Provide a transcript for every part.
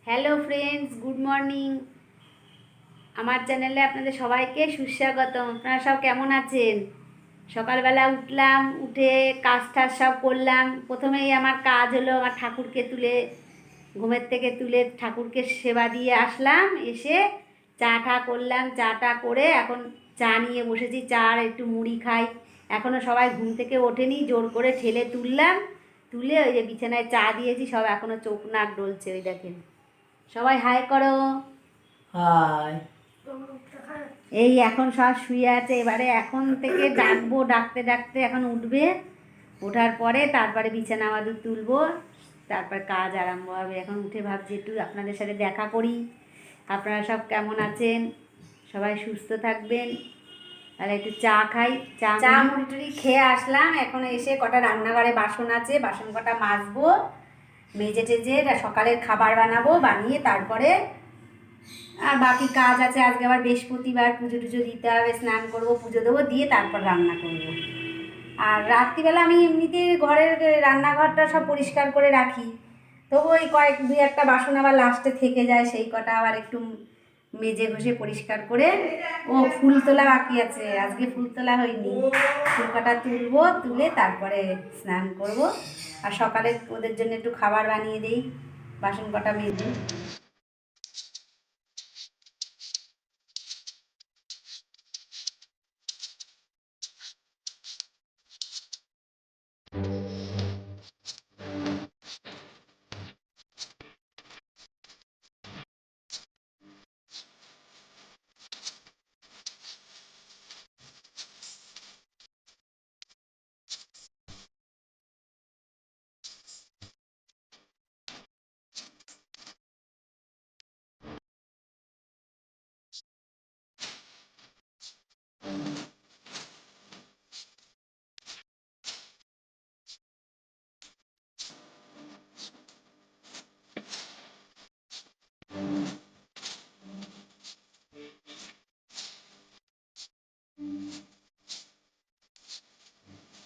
Hello friends, good morning. আমার চ্যানেলে আপনাদের সবাইকে সুস্বাগতম। আপনারা সব কেমন আছেন? সকালবেলা উঠলাম, উঠে কাজ টাজ সব করলাম। প্রথমেই আমার কাজ হলো আমার ঠাকুরকে তুলে ঘুমের থেকে তুলে ঠাকুরকে সেবা দিয়ে আসলাম। এসে চা টা করলাম, চা টা করে এখন চা নিয়ে বসেছি। চা আর একটু মুড়ি খাই। এখনও সবাই ঘুম থেকে ওঠেনি, জোর করে ঠেলে তুললাম। তুলে ওই যে বিছানায় চা দিয়েছি, সব এখনও চোখ নাক ডলছে। ওই দেখেন, সবাই হাই করো। হাই। এই এখন সব শুয়ে আছে, এবারে এখন থেকে ডাকবো, ডাকতে ডাকতে এখন উঠবে। ওঠার পরে তারপরে বিছানা আমাদের তুলবো, তারপর কাজ আরম্ভ হবে। এখন উঠে ভাবছি একটু আপনাদের সাথে দেখা করি। আপনারা সব কেমন আছেন? সবাই সুস্থ থাকবেন। তাহলে একটু চা খাই। চা মুড়ি টুড়ি খেয়ে আসলাম। এখন এসে কটা রান্নাঘরে বাসন আছে, বাসন কটা মাজবো, মেজে টেজে সকালের খাবার বানাবো, বানিয়ে তারপরে আর বাকি কাজ আছে। আজকে আবার বৃহস্পতিবার, পুজো টুজো দিতে হবে, স্নান করবো, পুজো দেবো, দিয়ে তারপর রান্না করব। আর রাত্রিবেলা আমি এমনিতে ঘরের রান্নাঘরটা সব পরিষ্কার করে রাখি, তবু ওই দুই একটা বাসন আবার লাস্টে থেকে যায়, সেই কটা আবার একটু মেজে ঘষে পরিষ্কার করে। ও ফুল তোলা বাকি আছে, আজকে ফুল তোলা হয়নি। ফুল কটা তুলবো, তুলে তারপরে স্নান করব। আর সকালে ওদের জন্য একটু খাবার বানিয়ে দিই, বাসন কটা মেজে।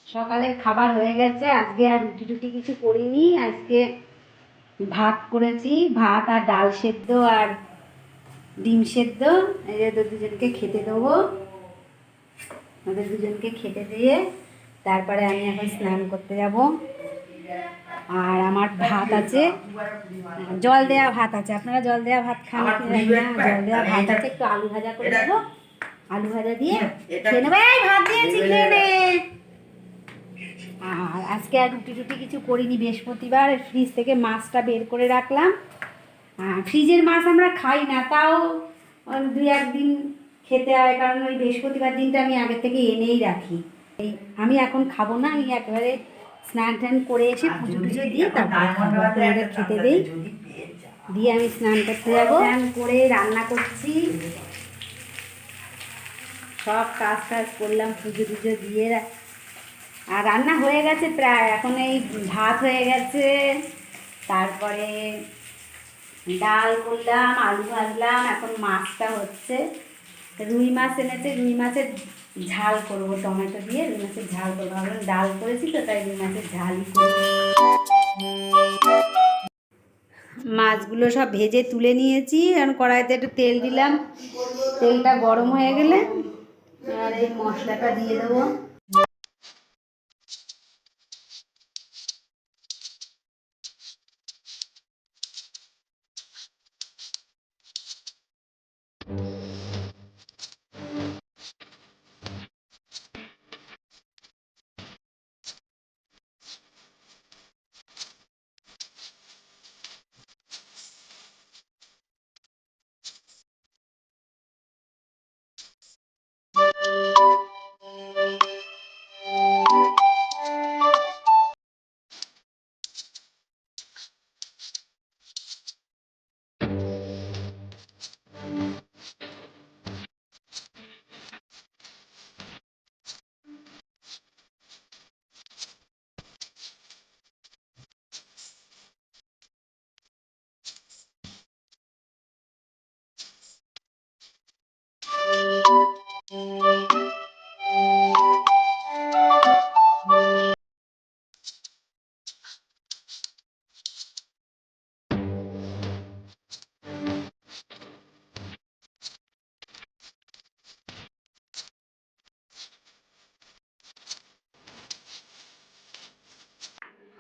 সকালের খাবার হয়ে গেছে। আজকে আর রুটি টুটি কিছু করিনি। আজকে ভাত করেছি, ভাত আর ডাল সেদ্ধ আর ডিম সেদ্ধ। এই যে দুজনকে খেতে দেবো, ওদের দুজনকে খেতে দিয়ে তারপরে আমি এখন স্নান করতে যাব। আর আমার ভাত আছে, জল দেওয়া ভাত আছে। আপনারা জল দেওয়া ভাত খান কি জানি না। জল দেওয়া ভাত আছে, একটু আলু ভাজা করে দেবো, আলু ভাজা দিয়ে খেয়ে নেবে। এই ভাত দিয়েছি, খেয়ে নে। আর আজকে আর রুটি টুটি কিছু করিনি, বৃহস্পতিবার। ফ্রিজ থেকে মাছটা বের করে রাখলাম। ফ্রিজের মাছ আমরা খাই না, তাও দুই একদিন খেতে হয়, কারণ ওই বৃহস্পতিবার দিনটা আমি আগে থেকে এনেই রাখি। এই আমি এখন খাবো না, আমি একেবারে স্নান টান করে এসে পুজো টুজো দিয়ে তারপর আপনাদের খেতে দিই, দিয়ে আমি স্নান করতে যাবো। স্নান করে রান্না করছি, সব কাজ টাজ করলাম, পুজো টুজো দিয়ে। আর রান্না হয়ে গেছে প্রায়। এখন এই ভাত হয়ে গেছে, তারপরে ডাল করলাম, আলু ভাজলাম, এখন মাছটা হচ্ছে। রুই মাছ এনেছে, রুই মাছের ঝাল করবো, টমেটো দিয়ে রুই মাছের ঝাল করবো। ভাবলাম ডাল করেছি তো, তাই রুই মাছের ঝালই করবো। মাছগুলো সব ভেজে তুলে নিয়েছি। এখন কড়াইতে একটু তেল দিলাম, তেলটা গরম হয়ে গেলে আর এই মশলাটা দিয়ে দেবো।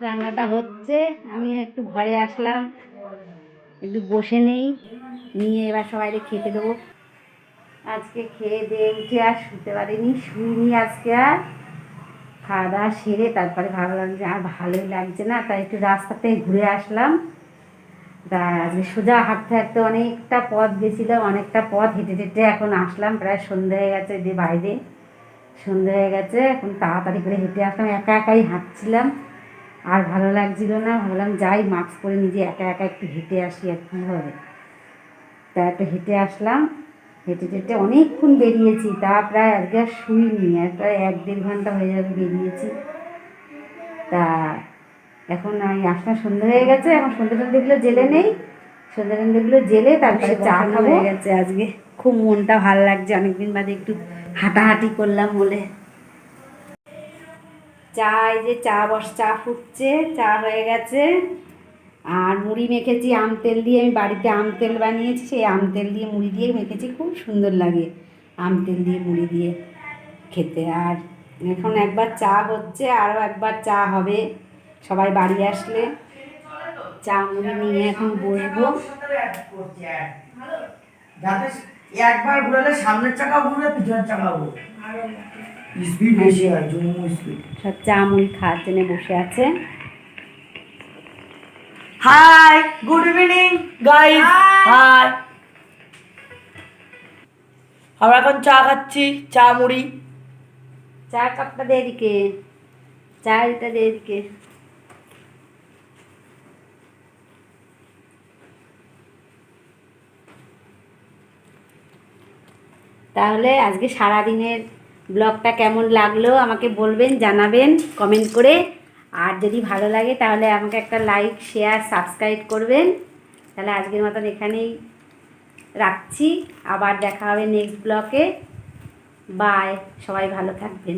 রান্নাটা হচ্ছে, আমি একটু ঘরে আসলাম, একটু বসে নেই, নিয়ে এবার সবাইকে খেতে দেবো। আজকে খেয়ে দিয়ে উঠে আর শুতে পারিনি, শুইনি আজকে আর। খাওয়া দাওয়া সেরে তারপরে ভাবলাম যে আর ভালোই লাগছে না, তাই একটু রাস্তাতে ঘুরে আসলাম। তা আজকে সোজা হাঁটতে হাঁটতে অনেকটা পথ গেছিলাম, অনেকটা পথ হেঁটে হেঁটে এখন আসলাম। প্রায় সন্ধে হয়ে গেছে, যে বাইরে সন্ধে হয়ে গেছে, এখন তাড়াতাড়ি করে হেঁটে আসলাম। একা একাই হাঁটছিলাম, আর ভালো লাগছিল না, ভাবলাম যাই মাস্ক পরে নিজে একা একা একটু হেঁটে আসি, আর কী হবে। তা একটু হেঁটে আসলাম, হেঁটে হেঁটে অনেকক্ষণ বেরিয়েছি, তা প্রায় আজকে আর শুইনি, আর প্রায় 1-1.5 ঘন্টা হয়ে যাবে বেরিয়েছি। তা এখন আমি আসলাম, সন্ধ্যে হয়ে গেছে, এখন সন্ধ্যে টন্ধ্যেগুলো জেলে নেই, সন্ধ্যে টন্ধ্যেগুলো জেলে তারপরে চা খাবো। হয়ে গেছে আজকে, খুব মনটা ভালো লাগছে, অনেকদিন বাদে একটু হাঁটাহাঁটি করলাম বলে। চা, এই যে চা ফুটছে, চা হয়ে গেছে। আর মুড়ি মেখেছি আম তেল দিয়ে, আমি বাড়িতে আম তেল বানিয়েছি, সেই আম তেল দিয়ে মুড়ি দিয়ে মেখেছি, খুব সুন্দর লাগে আম তেল দিয়ে মুড়ি দিয়ে খেতে। আর এখন একবার চা হচ্ছে, আরও একবার চা হবে সবাই বাড়ি আসলে। চা মুড়ি নিয়ে এখন বসবো। একবার ঘুরালে সামনের চাকা ঘুরে পিছনের চাকা ঘুরে স্পিড বেশি হয়, জম্মু স্পিড। সব চা মুড়ি খাওয়ার জন্য বসে আছে। Hi, good evening guys. Hi, আমরা এখন চা খাচ্ছি, চা মুড়ি। চা কাপটা দে এদিকে, চা এটা দে এদিকে। তাহলে আজকে সারাদিনের ব্লগটা কেমন লাগলো আমাকে বলবেন, জানাবেন কমেন্ট করে। আর যদি ভালো লাগে তাহলে আমাকে একটা লাইক, শেয়ার, সাবস্ক্রাইব করবেন। তাহলে আজকের মতন এখানেই রাখছি, আবার দেখা হবে নেক্সট ব্লগে। বাই, সবাই ভালো থাকবেন।